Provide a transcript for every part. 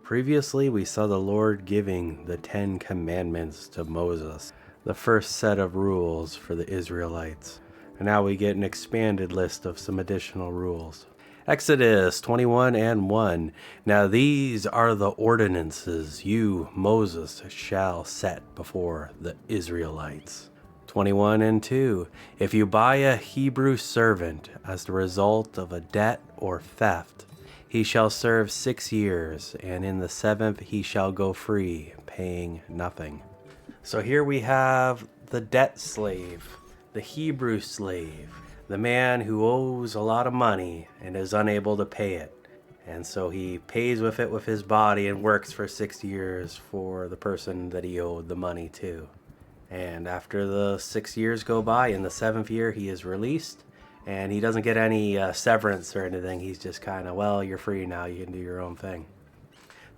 Previously, we saw the Lord giving the 10 Commandments to Moses, the first set of rules for the Israelites. And now we get an expanded list of some additional rules. Exodus 21 and 1. Now these are the ordinances you, Moses, shall set before the Israelites. 21 and 2. If you buy a Hebrew servant as the result of a debt or theft, he shall serve 6 years, and in the 7th he shall go free, paying nothing. So here we have the debt slave, the Hebrew slave, the man who owes a lot of money and is unable to pay it. And so he pays with it with his body and works for 6 years for the person that he owed the money to. And after the 6 years go by, in the 7th year he is released. And he doesn't get any severance or anything. He's just kind of, well, you're free now. You can do your own thing.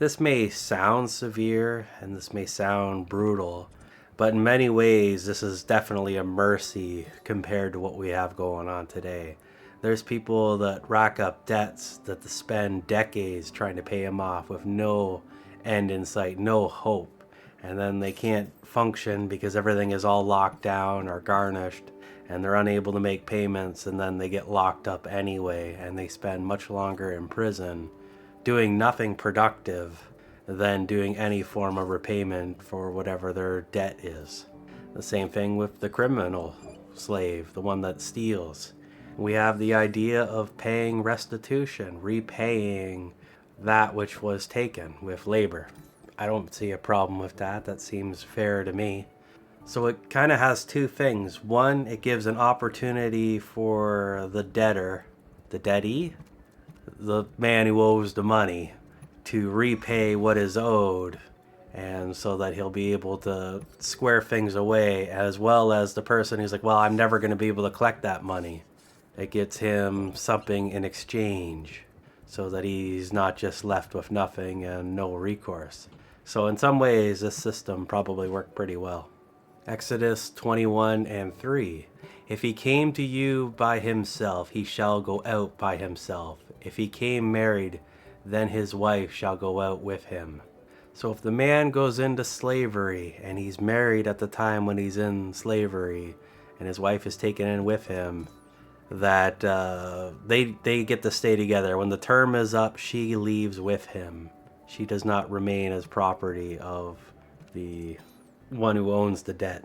This may sound severe and this may sound brutal, but in many ways, this is definitely a mercy compared to what we have going on today. There's people that rack up debts that spend decades trying to pay them off with no end in sight, no hope. And then they can't function because everything is all locked down or garnished. And they're unable to make payments, and then they get locked up anyway, and they spend much longer in prison doing nothing productive than doing any form of repayment for whatever their debt is. The same thing with the criminal slave, the one that steals. We have the idea of paying restitution, repaying that which was taken with labor. I don't see a problem with that. That seems fair to me. So it kind of has two things. One, it gives an opportunity for the debtor, the dettee, the man who owes the money, to repay what is owed, and so that he'll be able to square things away, as well as the person who's like, well, I'm never going to be able to collect that money. It gets him something in exchange so that he's not just left with nothing and no recourse. So in some ways, this system probably worked pretty well. Exodus 21 and 3. If he came to you by himself, he shall go out by himself. If he came married, then his wife shall go out with him. So if the man goes into slavery and he's married at the time when he's in slavery and his wife is taken in with him, that they get to stay together. When the term is up, she leaves with him. She does not remain as property of the one who owns the debt,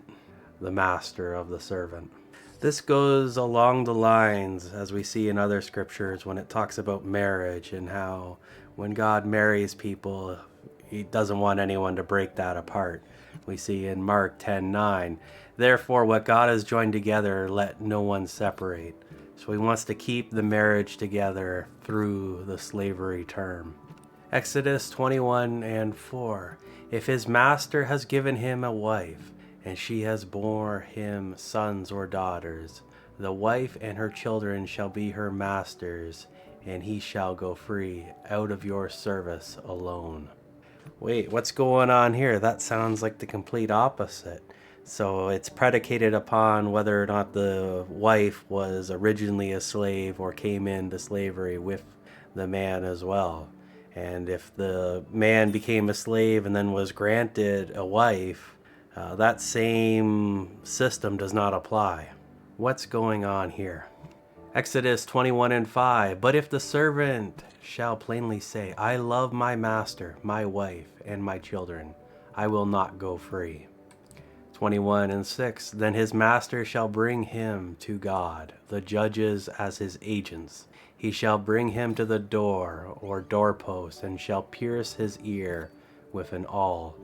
the master of the servant. This goes along the lines, as we see in other scriptures, when it talks about marriage and how when God marries people, he doesn't want anyone to break that apart. We see in Mark 10:9, therefore what God has joined together, let no one separate. So he wants to keep the marriage together through the slavery term. Exodus 21 and 4. If his master has given him a wife, and she has borne him sons or daughters, the wife and her children shall be her master's, and he shall go free out of your service alone. Wait, what's going on here? That sounds like the complete opposite. So it's predicated upon whether or not the wife was originally a slave or came into slavery with the man as well. And if the man became a slave and then was granted a wife, that same system does not apply. What's going on here? Exodus 21 and 5. But if the servant shall plainly say, I love my master, my wife, and my children, I will not go free. 21 and 6. Then his master shall bring him to God, the judges as his agents. He shall bring him to the door or doorpost, and shall pierce his ear with an awl,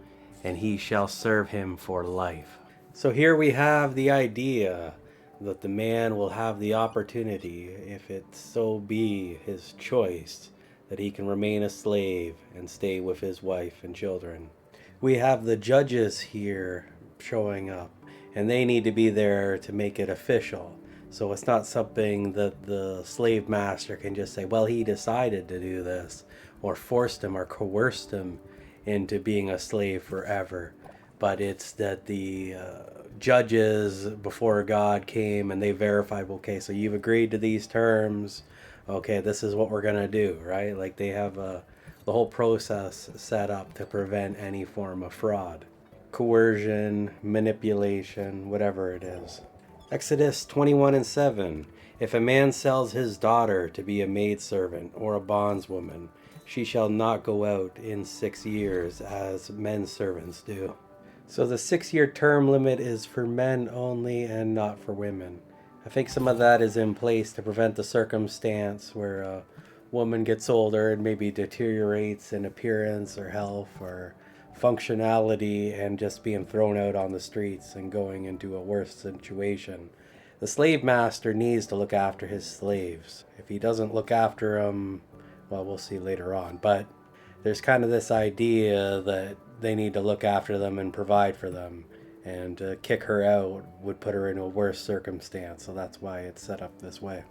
and he shall serve him for life. So here we have the idea that the man will have the opportunity, if it so be his choice, that he can remain a slave and stay with his wife and children. We have the judges here showing up, and they need to be there to make it official. So it's not something that the slave master can just say, well, he decided to do this, or forced him or coerced him into being a slave forever. But it's that the judges before God came and they verified, okay, so you've agreed to these terms. Okay, this is what we're going to do, right? Like they have a The whole process is set up to prevent any form of fraud, coercion, manipulation, whatever it is. Exodus 21:7. If a man sells his daughter to be a maidservant or a bondswoman, she shall not go out in 6 years as men servants do. So the 6 year term limit is for men only and not for women. I think some of that is in place to prevent the circumstance where a woman gets older and maybe deteriorates in appearance or health or functionality and just being thrown out on the streets and going into a worse situation. The slave master needs to look after his slaves. If he doesn't look after them, well, we'll see later on. But there's kind of this idea that they need to look after them and provide for them. And to kick her out would put her in a worse circumstance. So that's why it's set up this way.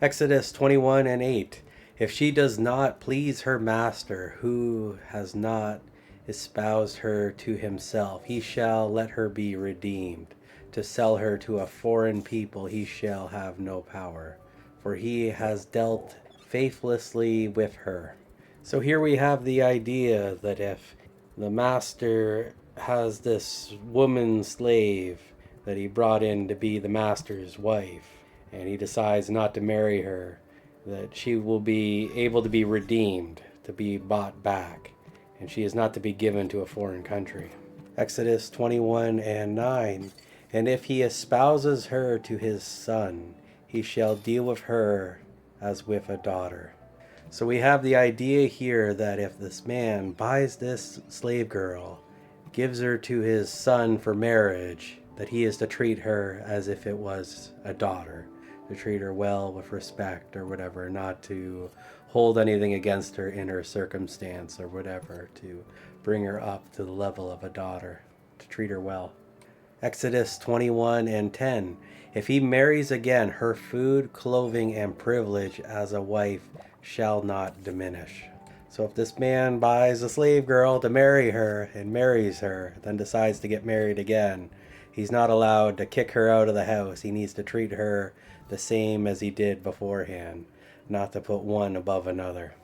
Exodus 21:8. If she does not please her master, who has not espoused her to himself, he shall let her be redeemed. To sell her to a foreign people he shall have no power, for he has dealt faithlessly with her. So here we have the idea that if the master has this woman slave that he brought in to be the master's wife, and he decides not to marry her, that she will be able to be redeemed, to be bought back, and she is not to be given to a foreign country. Exodus 21:9. And if he espouses her to his son, he shall deal with her as with a daughter. So we have the idea here that if this man buys this slave girl, gives her to his son for marriage, that he is to treat her as if it was a daughter, to treat her well with respect or whatever, not to hold anything against her in her circumstance or whatever, to bring her up to the level of a daughter, to treat her well. Exodus 21:10. If he marries again, her food, clothing, and privilege as a wife shall not diminish. So if this man buys a slave girl to marry her and marries her, then decides to get married again, he's not allowed to kick her out of the house. He needs to treat her the same as he did beforehand, not to put one above another.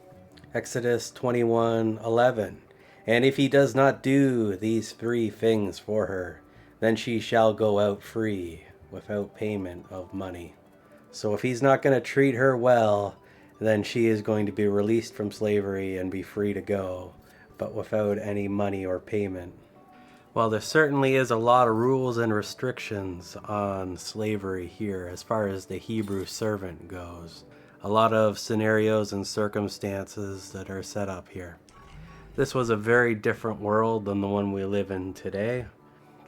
Exodus 21:11. And if he does not do these 3 things for her, then she shall go out free without payment of money. So if he's not going to treat her well, then she is going to be released from slavery and be free to go, but without any money or payment. Well, there certainly is a lot of rules and restrictions on slavery here as far as the Hebrew servant goes. A lot of scenarios and circumstances that are set up here. This was a very different world than the one we live in today.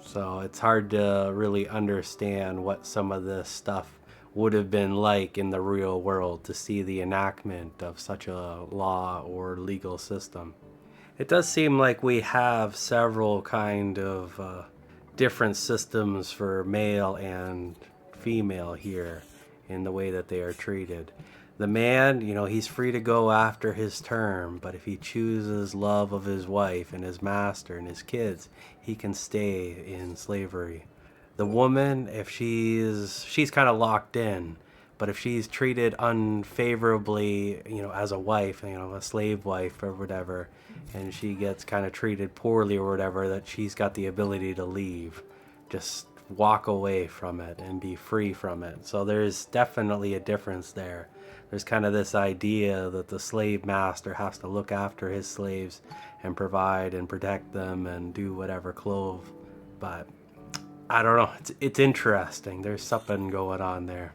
So it's hard to really understand what some of this stuff would have been like in the real world to see the enactment of such a law or legal system. It does seem like we have several kind of different systems for male and female here in the way that they are treated. The man, he's free to go after his term, but if he chooses love of his wife and his master and his kids, he can stay in slavery. The woman, if she's kind of locked in, but if she's treated unfavorably, as a wife, a slave wife or whatever, and she gets kind of treated poorly or whatever, that she's got the ability to leave, just walk away from it and be free from it. So there's definitely a difference there. There's kind of this idea that the slave master has to look after his slaves and provide and protect them and do whatever clothe. But I don't know. It's interesting. There's something going on there.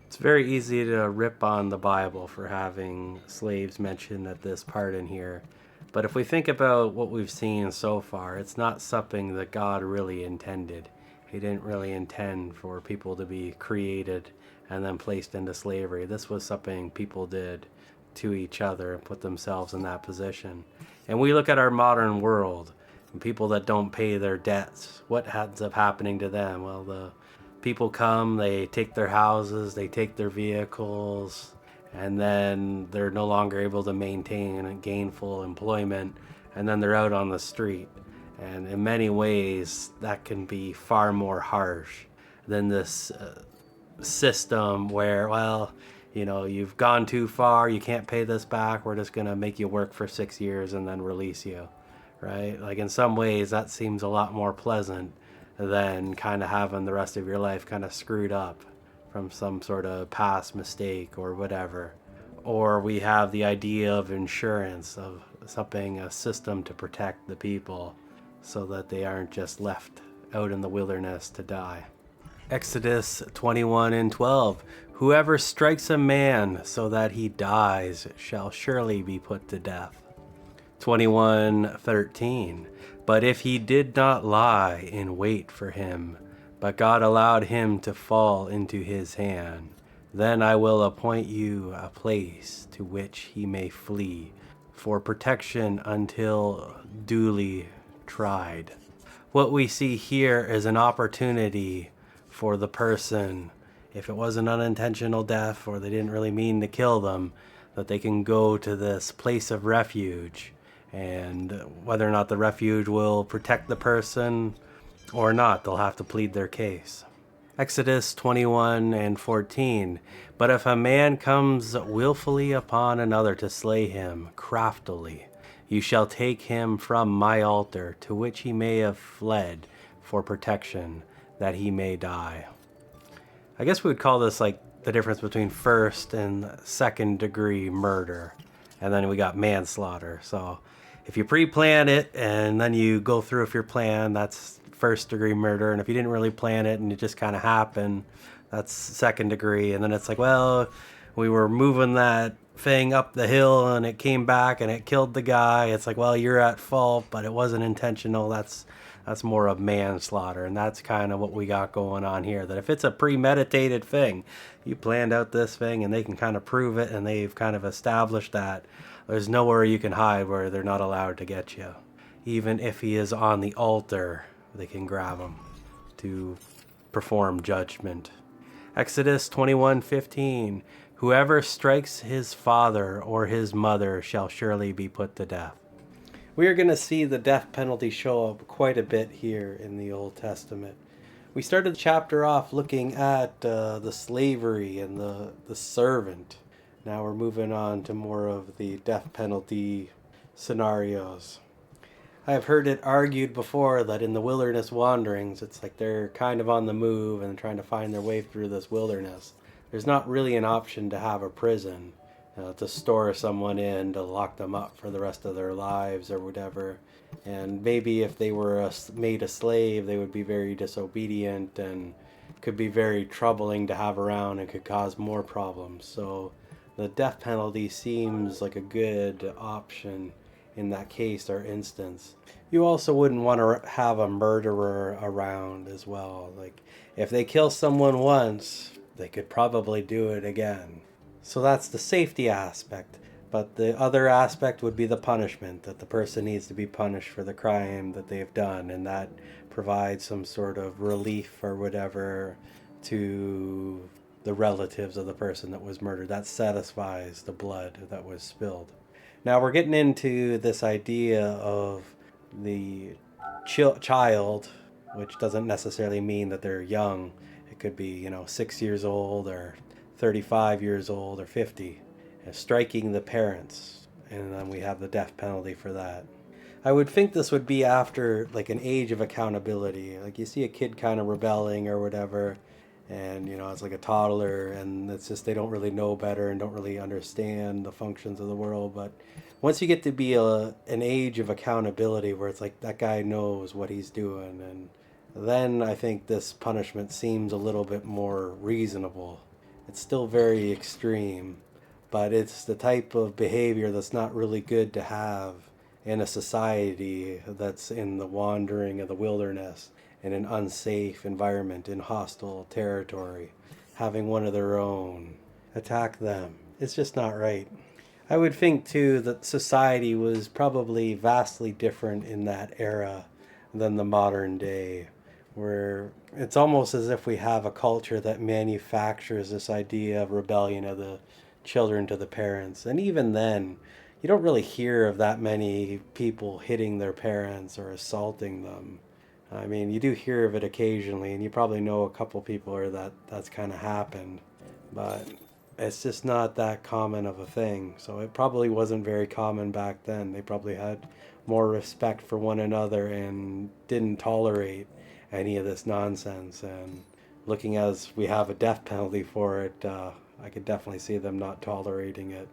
It's very easy to rip on the Bible for having slaves mentioned at this part in here. But if we think about what we've seen so far, it's not something that God really intended. He didn't really intend for people to be created and then placed into slavery. This was something people did to each other and put themselves in that position. And we look at our modern world, and people that don't pay their debts, what ends up happening to them? Well, the people come, they take their houses, they take their vehicles, and then they're no longer able to maintain gainful employment, and then they're out on the street. And in many ways, that can be far more harsh than this system where, well, you've gone too far, you can't pay this back, we're just going to make you work for 6 years and then release you, right? Like in some ways that seems a lot more pleasant than kind of having the rest of your life kind of screwed up from some sort of past mistake or whatever. Or we have the idea of insurance, of something, a system to protect the people so that they aren't just left out in the wilderness to die. Exodus 21:12. Whoever strikes a man so that he dies shall surely be put to death. 21:13. But if he did not lie in wait for him, but God allowed him to fall into his hand, then I will appoint you a place to which he may flee for protection until duly tried. What we see here is an opportunity for the person, if it was an unintentional death or they didn't really mean to kill them, that they can go to this place of refuge, and whether or not the refuge will protect the person or not, they'll have to plead their case. Exodus 21:14. But if a man comes willfully upon another to slay him craftily, you shall take him from my altar to which he may have fled for protection, that he may die. I guess we would call this like the difference between first and second degree murder. And then we got manslaughter. So if you pre-plan it and then you go through with your plan, that's first degree murder. And if you didn't really plan it and it just kind of happened, that's second degree. And then it's like, well, we were moving that thing up the hill and it came back and it killed the guy. It's like, well, you're at fault, but it wasn't intentional. That's more of manslaughter. And that's kind of what we got going on here, that if it's a premeditated thing, you planned out this thing and they can kind of prove it and they've kind of established that, there's nowhere you can hide where they're not allowed to get you. Even if he is on the altar, they can grab him to perform judgment. Exodus 21:15. Whoever strikes his father or his mother shall surely be put to death. We are going to see the death penalty show up quite a bit here in the Old Testament. We started the chapter off looking at the slavery and the servant. Now we're moving on to more of the death penalty scenarios. I have heard it argued before that in the wilderness wanderings, it's like they're kind of on the move and trying to find their way through this wilderness. There's not really an option to have a prison, to store someone in, to lock them up for the rest of their lives or whatever. And maybe if they were made a slave, they would be very disobedient and could be very troubling to have around and could cause more problems. So the death penalty seems like a good option in that case or instance. You also wouldn't want to have a murderer around as well. Like if they kill someone once, they could probably do it again. So that's the safety aspect. But the other aspect would be the punishment, that the person needs to be punished for the crime that they've done, and that provides some sort of relief or whatever to the relatives of the person that was murdered. That satisfies the blood that was spilled. Now we're getting into this idea of the child, which doesn't necessarily mean that they're young. It could be, 6 years old or 35 years old or 50, striking the parents. And then we have the death penalty for that. I would think this would be after like an age of accountability. Like you see a kid kind of rebelling or whatever, and it's like a toddler, and it's just they don't really know better and don't really understand the functions of the world. But once you get to be an age of accountability where it's like that guy knows what he's doing, and then I think this punishment seems a little bit more reasonable. It's still very extreme, but it's the type of behavior that's not really good to have in a society that's in the wandering of the wilderness, in an unsafe environment, in hostile territory. Having one of their own attack them, it's just not right. I would think too that society was probably vastly different in that era than the modern day, where it's almost as if we have a culture that manufactures this idea of rebellion of the children to the parents. And even then, you don't really hear of that many people hitting their parents or assaulting them. I mean, you do hear of it occasionally, and you probably know a couple people where that's kind of happened. But it's just not that common of a thing. So it probably wasn't very common back then. They probably had more respect for one another and didn't tolerate any of this nonsense. And looking as we have a death penalty for it, I could definitely see them not tolerating it.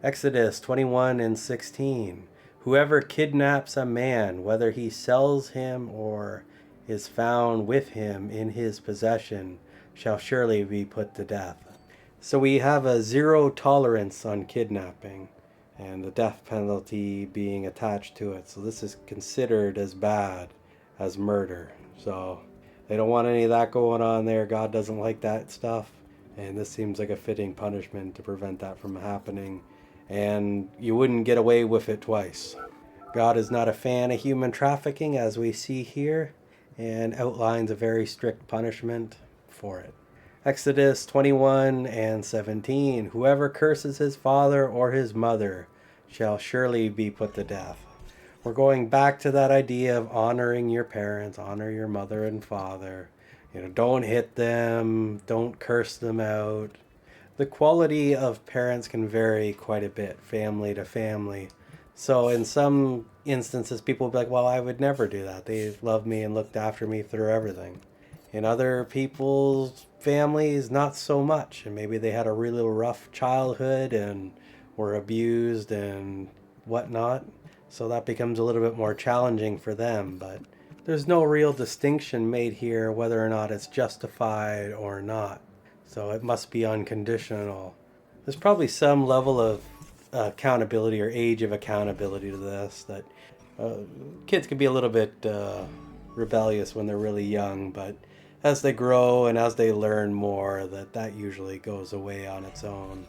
Exodus 21 and 16. Whoever kidnaps a man, whether he sells him or is found with him in his possession, shall surely be put to death. So we have a zero tolerance on kidnapping and the death penalty being attached to it. So this is considered as bad as murder. So they don't want any of that going on there. God doesn't like that stuff. And this seems like a fitting punishment to prevent that from happening. And you wouldn't get away with it twice. God is not a fan of human trafficking, as we see here, and outlines a very strict punishment for it. Exodus 21 and 17. Whoever curses his father or his mother shall surely be put to death. We're going back to that idea of honoring your parents, honor your mother and father. Don't hit them, don't curse them out. The quality of parents can vary quite a bit, family to family. So in some instances, people will be like, well, I would never do that. They loved me and looked after me through everything. In other people's families, not so much. And maybe they had a really rough childhood and were abused and whatnot. So that becomes a little bit more challenging for them. But there's no real distinction made here whether or not it's justified or not. So it must be unconditional. There's probably some level of accountability or age of accountability to this, that kids can be a little bit rebellious when they're really young, but as they grow and as they learn more, that usually goes away on its own.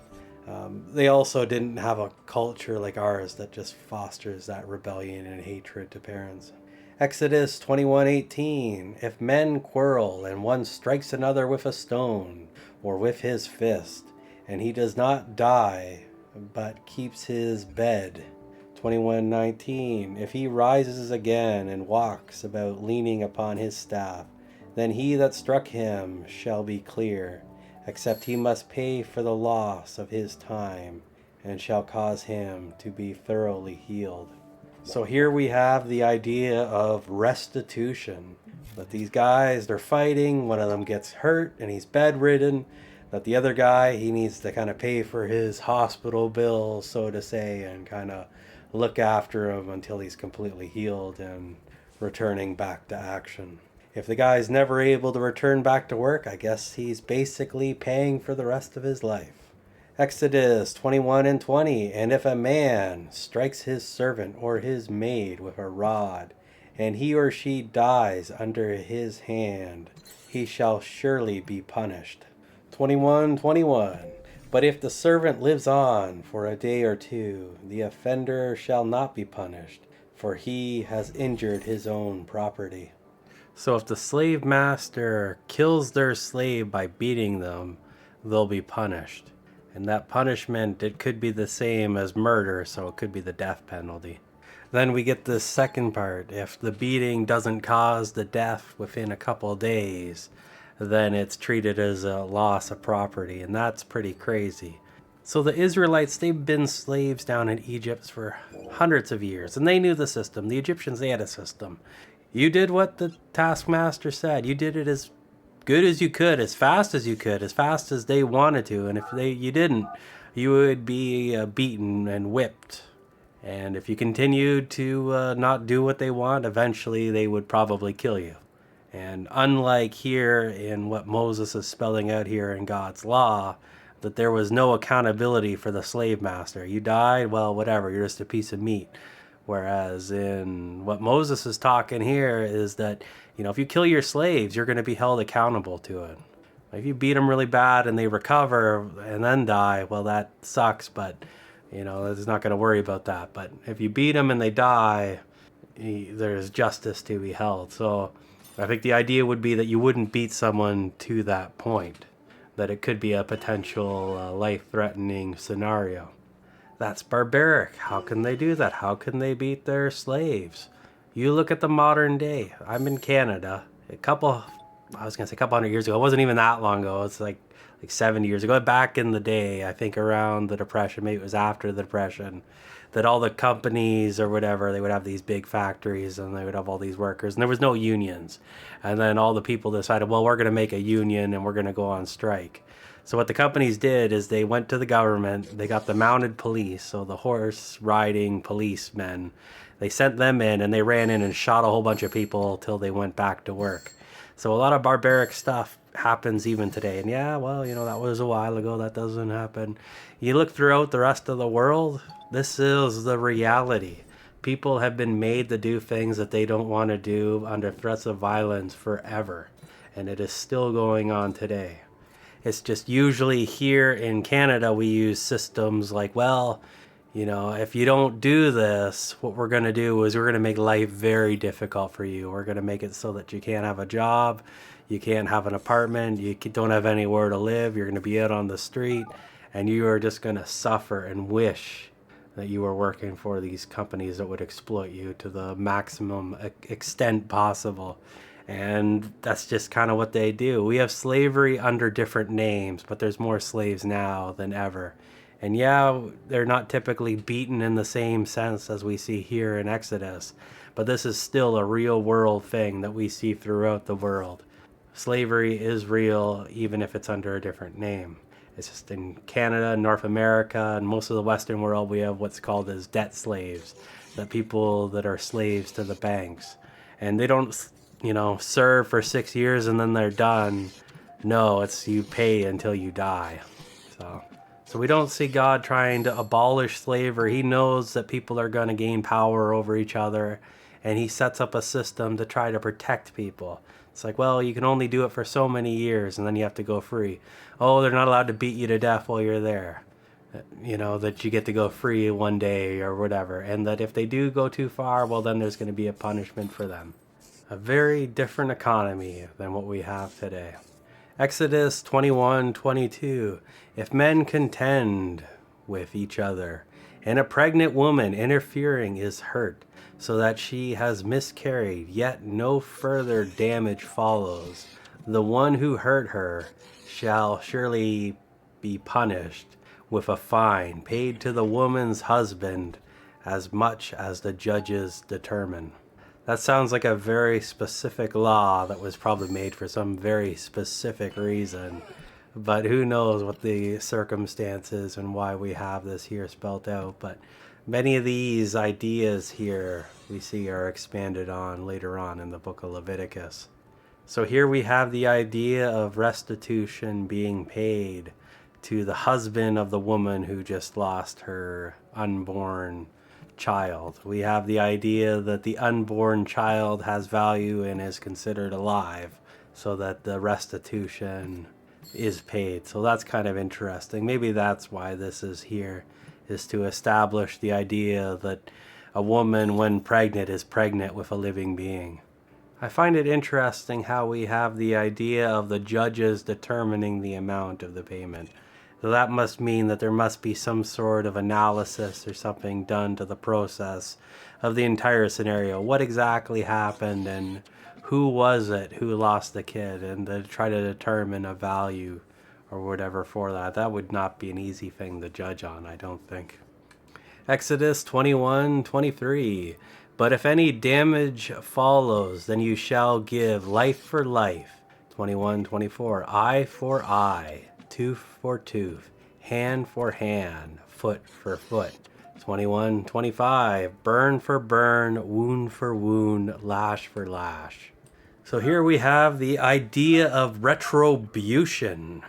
They also didn't have a culture like ours that just fosters that rebellion and hatred to parents. Exodus 21:18. If men quarrel and one strikes another with a stone or with his fist, and he does not die but keeps his bed. 21:19. If he rises again and walks about leaning upon his staff, then he that struck him shall be clear, except he must pay for the loss of his time, and shall cause him to be thoroughly healed. So here we have the idea of restitution. That these guys, they're fighting, one of them gets hurt and he's bedridden, that the other guy, he needs to kind of pay for his hospital bills, so to say, and kind of look after him until he's completely healed and returning back to action. If the guy's never able to return back to work, I guess he's basically paying for the rest of his life. Exodus 21:20. And if a man strikes his servant or his maid with a rod, and he or she dies under his hand, he shall surely be punished. 21:21. But if the servant lives on for a day or two, the offender shall not be punished, for he has injured his own property. So if the slave master kills their slave by beating them, they'll be punished. And that punishment, it could be the same as murder, so it could be the death penalty. Then we get this second part. If the beating doesn't cause the death within a couple of days, then it's treated as a loss of property, and that's pretty crazy. So the Israelites, they've been slaves down in Egypt for hundreds of years, and they knew the system. The Egyptians, they had a system. You did what the taskmaster said. You did it as good as you could, as fast as you could, as fast as they wanted to. And if you didn't, you would be beaten and whipped. And if you continued to not do what they want, eventually they would probably kill you. And unlike here in what Moses is spelling out here in God's law, that there was no accountability for the slave master. You died, well, whatever, you're just a piece of meat. Whereas in what Moses is talking here is that, if you kill your slaves, you're going to be held accountable to it. If you beat them really bad and they recover and then die, well, that sucks, but, it's not going to worry about that. But if you beat them and they die, there's justice to be held. So I think the idea would be that you wouldn't beat someone to that point, that it could be a potential life-threatening scenario. That's barbaric. How can they do that? How can they beat their slaves? You look at the modern day. I'm in Canada. A couple I was going to say a couple hundred years ago. It wasn't even that long ago. It's like 70 years ago. Back in the day, I think around the Depression, maybe it was after the Depression, that all the companies or whatever, they would have these big factories and they would have all these workers, and there was no unions. And then all the people decided, well, we're going to make a union and we're going to go on strike. So what the companies did is they went to the government, they got the mounted police, so the horse riding policemen, they sent them in and they ran in and shot a whole bunch of people till they went back to work. So a lot of barbaric stuff happens even today. And yeah, well, that was a while ago. That doesn't happen. You look throughout the rest of the world, this is the reality. People have been made to do things that they don't want to do under threats of violence forever. And it is still going on today. It's just usually here in Canada, we use systems like, well, if you don't do this, what we're going to do is we're going to make life very difficult for you. We're going to make it so that you can't have a job, you can't have an apartment, you don't have anywhere to live, you're going to be out on the street, and you are just going to suffer and wish that you were working for these companies that would exploit you to the maximum extent possible. And that's just kind of what they do. We have slavery under different names, but there's more slaves now than ever. And yeah, they're not typically beaten in the same sense as we see here in Exodus, but this is still a real world thing that we see throughout the world. Slavery is real, even if it's under a different name. It's just in Canada, North America, and most of the Western world, we have what's called as debt slaves, the people that are slaves to the banks. And they don't, serve for 6 years and then they're done. No, it's you pay until you die. So we don't see God trying to abolish slavery. He knows that people are going to gain power over each other, and he sets up a system to try to protect people. It's like, well, you can only do it for so many years, and then you have to go free. Oh, they're not allowed to beat you to death while you're there. That you get to go free one day or whatever. And that if they do go too far, well, then there's going to be a punishment for them. A very different economy than what we have today. Exodus 21:22. If men contend with each other, and a pregnant woman interfering is hurt, so that she has miscarried, yet no further damage follows, the one who hurt her shall surely be punished with a fine paid to the woman's husband as much as the judges determine. That sounds like a very specific law that was probably made for some very specific reason. But who knows what the circumstances and why we have this here spelled out. But many of these ideas here we see are expanded on later on in the book of Leviticus. So here we have the idea of restitution being paid to the husband of the woman who just lost her unborn child. We have the idea that the unborn child has value and is considered alive, so that the restitution is paid. So that's kind of interesting. Maybe that's why this is here, is to establish the idea that a woman when pregnant is pregnant with a living being. I find it interesting how we have the idea of the judges determining the amount of the payment. So that must mean that there must be some sort of analysis or something done to the process of the entire scenario. What exactly happened and who was it who lost the kid, and to try to determine a value or whatever for that. That would not be an easy thing to judge on, I don't think. Exodus 21:23. But if any damage follows, then you shall give life for life. 21:24. Eye for eye, tooth for tooth, hand for hand, foot for foot. 21:25. Burn for burn, wound for wound, lash for lash. So here we have the idea of retribution,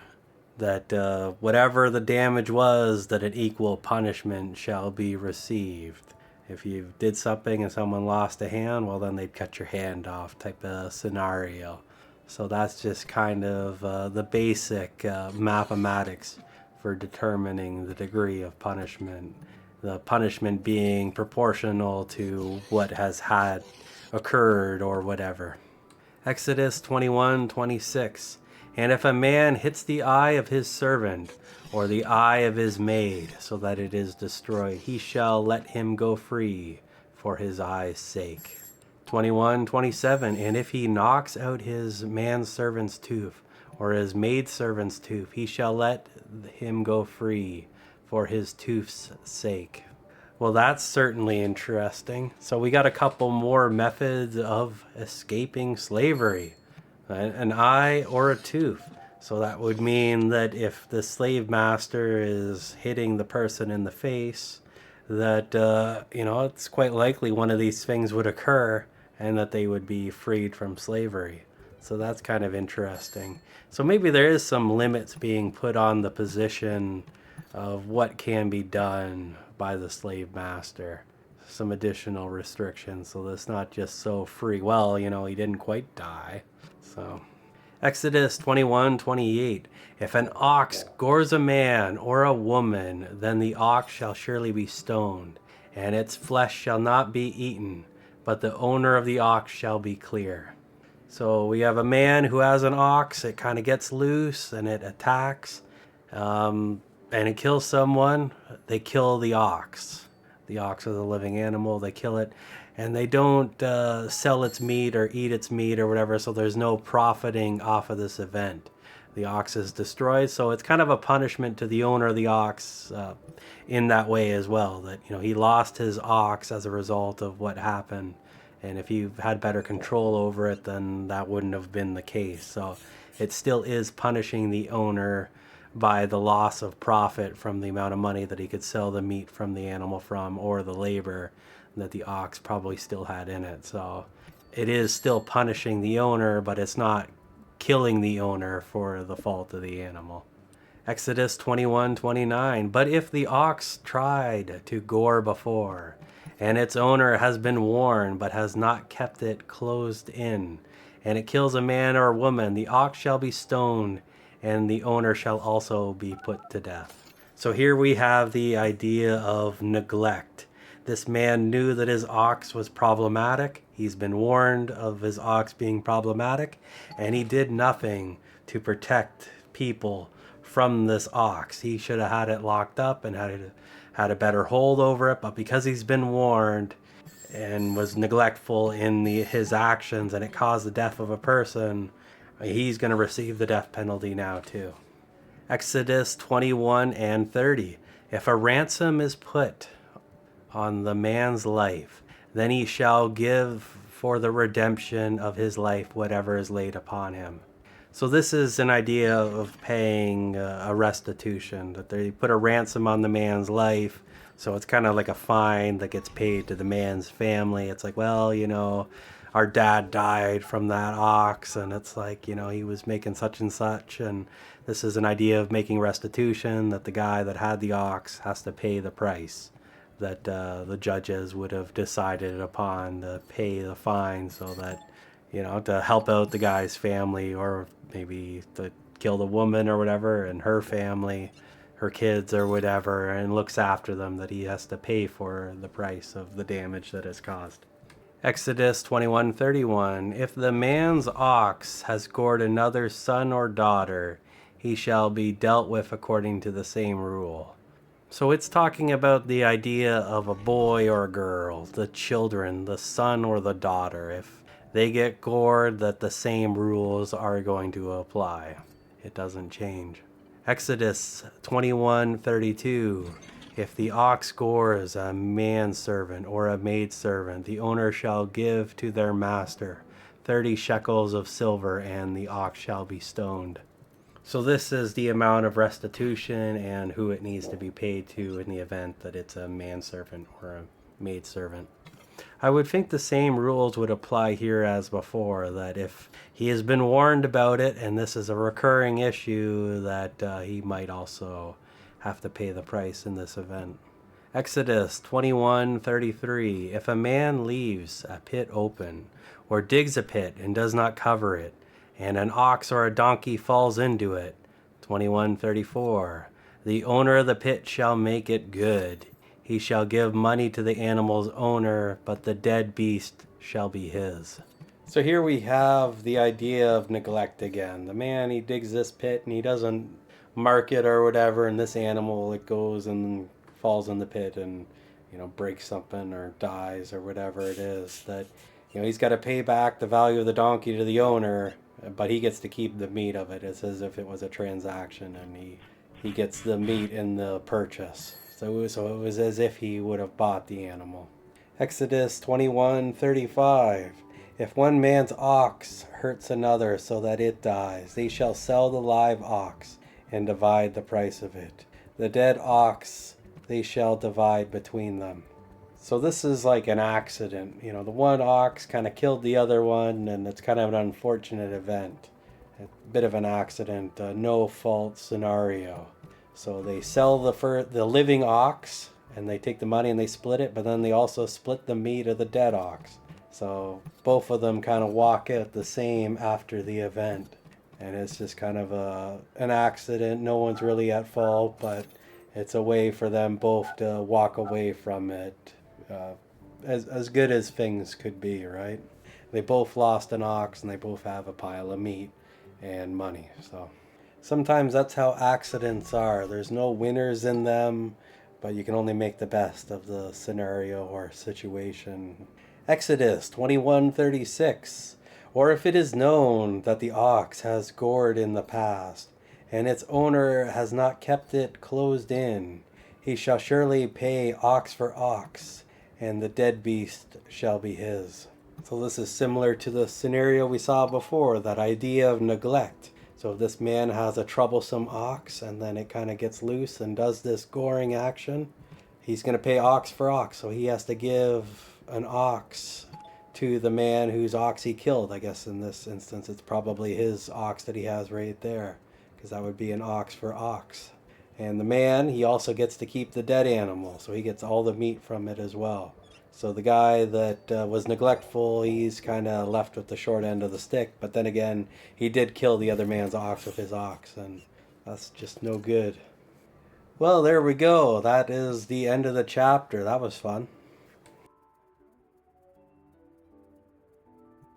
that whatever the damage was, that an equal punishment shall be received. If you did something and someone lost a hand, well, then they'd cut your hand off, type of scenario. So that's just kind of the basic mathematics for determining the degree of punishment. The punishment being proportional to what has had occurred or whatever. Exodus 21:26. And if a man hits the eye of his servant, or the eye of his maid, so that it is destroyed, he shall let him go free for his eye's sake. 21:27, and if he knocks out his manservant's tooth or his maidservant's tooth, he shall let him go free for his tooth's sake. Well, that's certainly interesting. So we got a couple more methods of escaping slavery. An eye or a tooth. So that would mean that if the slave master is hitting the person in the face, that, it's quite likely one of these things would occur and that they would be freed from slavery. So that's kind of interesting. So maybe there is some limits being put on the position of what can be done by the slave master. Some additional restrictions, so that's not just so free. Well, he didn't quite die. So Exodus 21:28. If an ox gores a man or a woman, then the ox shall surely be stoned, and its flesh shall not be eaten, but the owner of the ox shall be clear. So we have a man who has an ox. It kind of gets loose and it attacks, and it kills someone. They kill the ox. The ox is a living animal. They kill it, and they don't sell its meat or eat its meat or whatever, so there's no profiting off of this event. The ox is destroyed, so it's kind of a punishment to the owner of the ox in that way as well, that he lost his ox as a result of what happened, and if he had better control over it, then that wouldn't have been the case. So it still is punishing the owner by the loss of profit from the amount of money that he could sell the meat from the animal from, or the labor that the ox probably still had in it. So it is still punishing the owner, but it's not killing the owner for the fault of the animal. Exodus 21:29. But if the ox tried to gore before, and its owner has been warned but has not kept it closed in, and it kills a man or a woman, the ox shall be stoned, and the owner shall also be put to death. So here we have the idea of neglect. This man knew that his ox was problematic. He's been warned of his ox being problematic, and he did nothing to protect people from this ox. He should have had it locked up and had a better hold over it, but because he's been warned and was neglectful in his actions, and it caused the death of a person, he's going to receive the death penalty now too. Exodus 21:30. If a ransom is put on the man's life, then he shall give for the redemption of his life whatever is laid upon him. So this is an idea of paying a restitution, that they put a ransom on the man's life. So it's kind of like a fine that gets paid to the man's family. It's like, well, our dad died from that ox, and it's like, he was making such and such, and this is an idea of making restitution, that the guy that had the ox has to pay the price that the judges would have decided upon to pay the fine, so that, to help out the guy's family, or maybe to kill the woman or whatever and her family, her kids or whatever, and looks after them, that he has to pay for the price of the damage that is caused. Exodus 21:31. If the man's ox has gored another son or daughter, he shall be dealt with according to the same rule. So it's talking about the idea of a boy or a girl, the children, the son or the daughter. If they get gored, that the same rules are going to apply. It doesn't change. Exodus 21:32. If the ox gores a manservant or a maidservant, the owner shall give to their master 30 shekels of silver, and the ox shall be stoned. So this is the amount of restitution and who it needs to be paid to in the event that it's a manservant or a maidservant. I would think the same rules would apply here as before, that if he has been warned about it and this is a recurring issue, that he might also have to pay the price in this event. Exodus 21:33. If a man leaves a pit open, or digs a pit and does not cover it, and an ox or a donkey falls into it, 21:34. The owner of the pit shall make it good. He shall give money to the animal's owner, but the dead beast shall be his. So here we have the idea of neglect again. The man, he digs this pit and he doesn't mark it or whatever, and this animal, it goes and falls in the pit and breaks something or dies or whatever it is, that He's got to pay back the value of the donkey to the owner, but he gets to keep the meat of it. It's as if it was a transaction, and he gets the meat in the purchase. So it was as if he would have bought the animal. Exodus 21:35. If one man's ox hurts another so that it dies, they shall sell the live ox and divide the price of it. The dead ox they shall divide between them. So this is like an accident. The one ox kind of killed the other one, and it's kind of an unfortunate event. A bit of an accident, no fault scenario. So they sell the living ox, and they take the money and they split it, but then they also split the meat of the dead ox. So both of them kind of walk out the same after the event. And it's just kind of an accident. No one's really at fault, but it's a way for them both to walk away from it. As good as things could be, right? They both lost an ox, and they both have a pile of meat and money. So sometimes that's how accidents are. There's no winners in them, but you can only make the best of the scenario or situation. Exodus 21:36. Or if it is known that the ox has gored in the past, and its owner has not kept it closed in, he shall surely pay ox for ox, and the dead beast shall be his. So this is similar to the scenario we saw before, that idea of neglect. So if this man has a troublesome ox, and then it kind of gets loose and does this goring action, he's going to pay ox for ox. So he has to give an ox to the man whose ox he killed. I guess in this instance it's probably his ox that he has right there, because that would be an ox for ox. And the man, he also gets to keep the dead animal, so he gets all the meat from it as well. So the guy that was neglectful, he's kind of left with the short end of the stick. But then again, he did kill the other man's ox with his ox, and that's just no good. Well, there we go. That is the end of the chapter. That was fun.